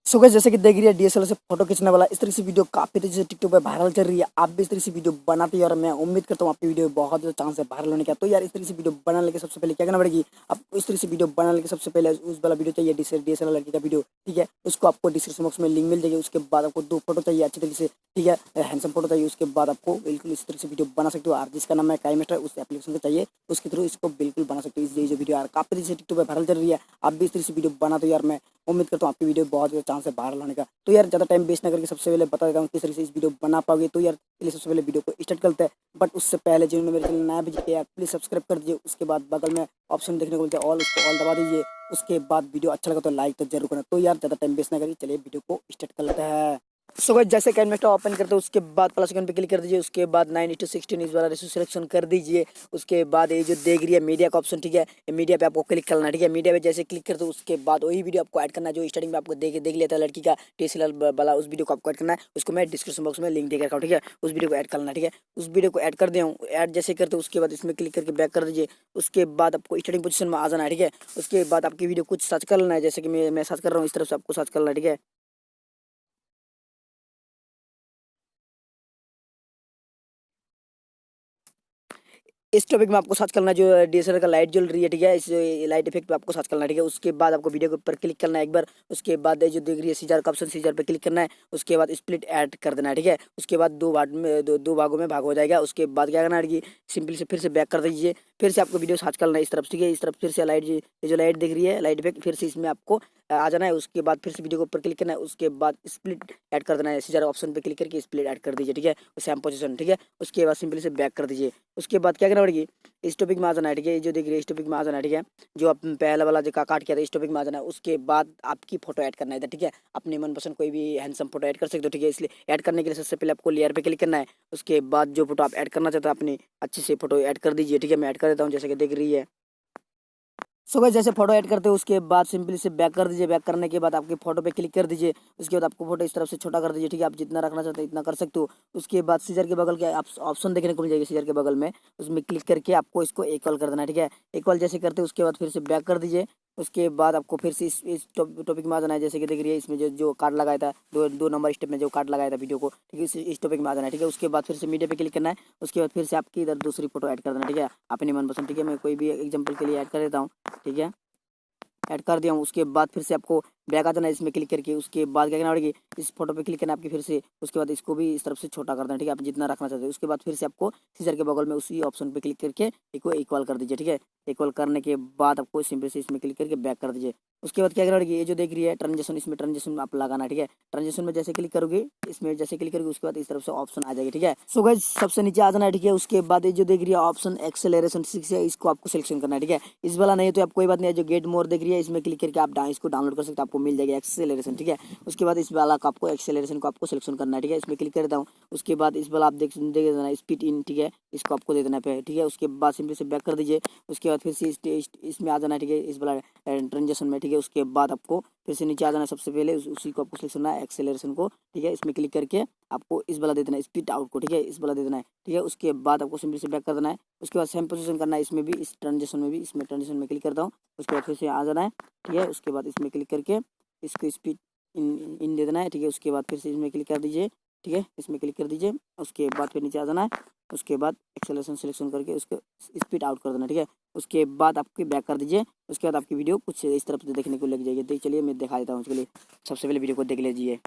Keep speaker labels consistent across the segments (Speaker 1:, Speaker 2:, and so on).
Speaker 1: So guys जैसे कि देख रही है डीएसएलआर से फोटो खींचने वाला इस तरह से वीडियो काफी तेजी से टिकटॉक पे वायरल चल रही है। आप भी इस तरह से वीडियो बनाते हैं और मैं उम्मीद करता हूँ आपकी वीडियो बहुत ज़्यादा चांस है वायरल होने का। तो यार इस तरह से वीडियो बनाने के सबसे पहले क्या करना पड़ेगी, आपको इस तरह से वीडियो बनाने के सबसे पहले उस वाला वीडियो चाहिए डीएसएलआर लड़की का वीडियो, ठीक है। उसको आपको डिस्क्रिप्शन बॉक्स में लिंक मिल जाएगी। उसके बाद आपको 2 फोटो चाहिए अच्छी तरीके से, ठीक है, हैंडसम फोटो चाहिए। उसके बाद आपको बिल्कुल इस तरह से वीडियो बना सकते हो और जिसका नाम है काइमेस्टर उस एप्लीकेशन को चाहिए, उसके थ्रू इसको बिल्कुल बना सकते हो। इसलिए जो वीडियो यार काफी तेजी से टिकटॉक पे वायरल चल रही है, आप भी इस तरह से वीडियो बना दो यार, मैं उम्मीद करता हूँ आपकी वीडियो बहुत ज़्यादा चांस है वायरल होने का। तो यार ज़्यादा टाइम वेस्ट ना करके सबसे पहले बता देता हूँ किस तरह से इस वीडियो बना पाओगे। तो यार चलिए सबसे पहले वीडियो को स्टार्ट करते हैं। बट उससे पहले जिन्होंने मेरे चैनल नया विजिट किया प्लीज़ सब्सक्राइब कर दीजिए। उसके बाद बगल में ऑप्शन देखने को मिलता है ऑल, उसको ऑल दबा दीजिए। उसके बाद वीडियो अच्छा लगा तो लाइक तो जरूर करना। तो यार ज़्यादा टाइम वेस्ट ना करिए, चलिए वीडियो को स्टार्ट कर लेते हैं। सो गाइस जैसे कैनवेस्टर ओपन करते हो उसके बाद प्लस आइकन पे क्लिक कर दीजिए। उसके बाद 9:16 इस वाला रेशियो सिलेक्शन कर दीजिए। उसके बाद ये जो देख रही है मीडिया का ऑप्शन, ठीक है, ये मीडिया पे आपको क्लिक करना है, ठीक है। मीडिया पे जैसे क्लिक करते हो उसके बाद वही वीडियो आपको ऐड करना है जो स्टार्टिंग में आपको देख लिया था लड़की का डीएसएलआर वाला, उस वीडियो को आपको ऐड करना है। उसको मैं डिस्क्रिप्शन बॉक्स में लिंक दे रखा हूँ, ठीक है। उस वीडियो को ऐड करना है, ठीक है। उस वीडियो को ऐड कर दिया हूँ, ऐड जैसे करते हो उसके बाद इसमें क्लिक करके बैक कर दीजिए। उसके बाद आपको स्टार्टिंग पोजीशन में आ जाना है, ठीक है। उसके बाद आपकी वीडियो कुछ सर्च कर लेना है, जैसे कि मैं सर्च कर रहा हूँ इस तरफ से आपको सर्च करना है, ठीक है। इस टॉपिक में आपको सर्च करना है जो डीएसएलआर का लाइट जल रही है, ठीक है। इस लाइट इफेक्ट पे आपको सर्च करना है, ठीक है। उसके बाद आपको वीडियो के ऊपर क्लिक करना है एक बार। उसके बाद ये जो देख रही है सीजर का ऑप्शन, सीजर पे क्लिक करना है। उसके बाद स्प्लिट ऐड कर देना है, ठीक है। उसके बाद दो भागों में भाग हो जाएगा। उसके बाद क्या करना है कि सिंपली से फिर से बैक कर दीजिए। फिर से आपको वीडियो सर्च करना है इस तरफ, ठीक है। इस तरफ फिर से लाइट, ये जो लाइट दिख रही है लाइट इफेक्ट, फिर से इसमें आपको आ जाना है। उसके बाद फिर से वीडियो के ऊपर क्लिक करना है। उसके बाद स्प्लिट ऐड कर देना है, सीजर ऑप्शन पे क्लिक करके स्प्लिट ऐड कर दीजिए, ठीक है। सेम पोजीशन, ठीक है। उसके बाद सिंपली से बैक कर दीजिए। उसके बाद क्या करना पड़ेगी, इस टॉपिक में आ जाना है, ठीक है। ये जो देख रही है इस टॉपिक में आ जाना है, ठीक है। जो आप पहला वाला जो काट किया था इस टॉपिक में आ जाना है। उसके बाद आपकी फोटो ऐड करना है इधर, ठीक है। अपने मनपसंद कोई भी हैंडसम फोटो ऐड कर सकते हो, ठीक है। इसलिए ऐड करने के लिए सबसे पहले आपको लेयर पे क्लिक करना है। उसके बाद जो फोटो आप ऐड करना चाहते हो अपनी अच्छी से फोटो ऐड कर दीजिए, ठीक है। मैं ऐड कर देता हूँ जैसे कि देख रही है। सो गाइस जैसे फोटो ऐड करते हो उसके बाद सिंपली से बैक कर दीजिए। बैक करने के बाद आपकी फोटो पे क्लिक कर दीजिए। उसके बाद आपको फोटो इस तरफ से छोटा कर दीजिए, ठीक है। आप जितना रखना चाहते हैं इतना कर सकते हो। उसके बाद सीजर के बगल के ऑप्शन देखने को मिल जाएगी सीजर के बगल में, उसमें क्लिक करके आपको इसको इक्वल कर देना है, ठीक है। इक्वल जैसे करते हो उसके बाद फिर से बैक कर दीजिए। उसके बाद आपको फिर से इस टॉपिक में आ जाना है, जैसे कि देख रही है इसमें जो जो कार्ड लगाया था, दो नंबर स्टेप में जो कार्ड लगाया था वीडियो को, ठीक है। इस टॉपिक में आ जाना है, ठीक है। उसके बाद फिर से मीडिया पे क्लिक करना है। उसके बाद फिर से आपकी इधर दूसरी फोटो ऐड कर देना, ठीक है, अपनी मनपसंद, ठीक है। मैं कोई भी एग्जाम्पल के लिए ऐड कर देता हूँ, ठीक है। ऐड कर दिया हूँ। उसके बाद फिर से आपको बैक आ जाना है इसमें क्लिक करके। उसके बाद क्या करना पड़ेगी, इस फोटो पे क्लिक करना है आपकी फिर से। उसके बाद इसको भी इस तरफ से छोटा कर देना, ठीक है, आप जितना रखना चाहते हो। उसके बाद फिर से आपको सीजर के बगल में उसी ऑप्शन पे क्लिक करके इसको इक्वल कर दीजिए, ठीक है। इक्वल करने के बाद आपको सिंपल से इसमें क्लिक करके बैक कर दीजिए। उसके बाद क्या करना पड़ेगी, ये जो देख रही है ट्रांजेक्शन, इसमें ट्रांजेक्शन आप लगाना है, ठीक है। ट्रांजेक्शन में जैसे क्लिक करोगे, इसमें जैसे क्लिक करोगे उसके बाद इस तरफ से ऑप्शन आ जाएगी, ठीक है। सो गाइस सबसे नीचे आ जाना है, ठीक है। उसके बाद ये जो देख रही है ऑप्शन एक्सेलरेशन 6 है, इसको आपको सिलेक्शन करना है, ठीक है। इस वाला नहीं तो आप कोई बात नहीं है, जो गेट मोर देख रही है इसमें क्लिक करके आप इसको डाउनलोड कर सकते हो, आपको मिल जाएगा एक्सेलरेशन, ठीक है। उसके बाद इस वाला का आपको एक्सेलरेशन को आपको सिलेक्शन करना है, ठीक है। इसमें क्लिक कर देता हूँ। उसके बाद इस वाला आप देख देना स्पीड इन, ठीक है, इसको आपको दे देना पे, ठीक है। उसके बाद सिंपली से बैक कर दीजिए। उसके बाद फिर से इसमें आ जाना है, ठीक है, इस वाला ट्रांजेक्शन में, ठीक है। उसके बाद आपको फिर से नीचे आ जाना है, सबसे पहले उसी को आपको सिलेक्शन करना है एक्सेलरेशन को, ठीक है। इसमें क्लिक करके आपको इस वाला दे देना है स्पीड आउट को, ठीक है, इस वाला दे देना है, ठीक है। उसके बाद आपको सिंपली से बैक कर देना है। उसके बाद सेम पोजीशन करना है इसमें भी, इस ट्रांजेक्शन में भी, इसमें ट्रांजेक्शन में क्लिक करता हूँ। उसके बाद फिर से आ जाना है, ठीक है। उसके बाद इसमें क्लिक करके इसको स्पीड इन दे देना है, ठीक है। उसके बाद फिर से इसमें क्लिक कर दीजिए, ठीक है, इसमें क्लिक कर दीजिए। उसके बाद फिर नीचे आ जाना है। उसके बाद एक्सेलरेशन सिलेक्शन करके उसको स्पीड आउट कर देना, ठीक है। उसके बाद आपकी बैक कर दीजिए। उसके बाद आपकी वीडियो कुछ इस तरफ से देखने को लग जाएगी। देख चलिए मैं दिखा देता हूँ उसके लिए, सबसे पहले वीडियो को देख लीजिए।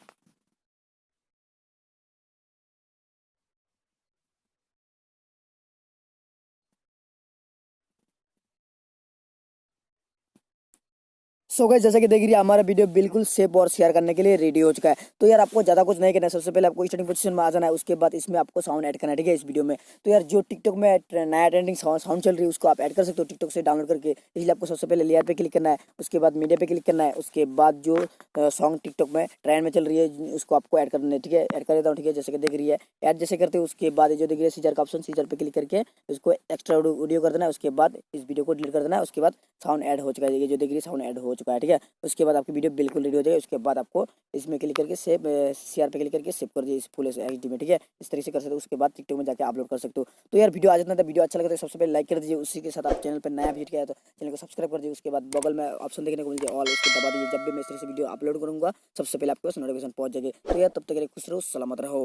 Speaker 1: सो गाइस जैसा कि देख रही है हमारा वीडियो बिल्कुल सेव और शेयर करने के लिए रेडी हो चुका है। तो यार आपको ज़्यादा कुछ नहीं करना है, सबसे पहले आपको स्टार्टिंग पोजीशन में आ जाना है। उसके बाद इसमें आपको साउंड ऐड करना है, ठीक है, इस वीडियो में। तो यार जो टिकटॉक में नया ट्रेंडिंग साउंड चल रही है उसको आप ऐड कर सकते हो टिकटॉक से डाउनलोड करके। इसलिए आपको सबसे पहले लेयर पे क्लिक करना है। उसके बाद मीडिया पे क्लिक करना है। उसके बाद जो सॉन्ग टिकटॉक में ट्रेंड में चल रही है उसको आपको ऐड करना है, ठीक है। ऐड कर देता हूँ, ठीक है, जैसे कि देख रही है। ऐड जैसे करते हो उसके बाद जो देख रही है सीजर का ऑप्शन, सीजर पे क्लिक करके उसको एक्स्ट्रा ऑडियो कर देना है। उसके बाद इस वीडियो को डिलीट कर देना है। उसके बाद साउंड ऐड हो चुका है, ये जो देख रही है साउंड ऐड हो चुका है, ठीक है। उसके बाद आपकी वीडियो बिल्कुल रेडी हो जाएगी। उसके बाद आपको इसमें क्लिक करके सेव सीआर पे क्लिक करके सेव कर दीजिए इस फुल एचडी में, ठीक है। इस तरीके से कर सकते हो। उसके बाद टिकटॉक में जाके अपलोड कर सकते हो। तो यार वीडियो आज इतना था। वीडियो अच्छा लगा तो सबसे पहले लाइक कर दीजिए। उसी के साथ आप चैनल पर नया विजिट किया है तो चैनल को सब्सक्राइब कर दीजिए। उसके बाद बगल में ऑप्शन देखने को मिलता है ऑल, उसको दबा दीजिए। जब भी मैं इस तरह से वीडियो अपलोड करूँगा सबसे पहले आपके पास नोटिफिकेशन पहुंच जाएगी। तो यार तब तक के लिए खुश रहो, सलामत रहो।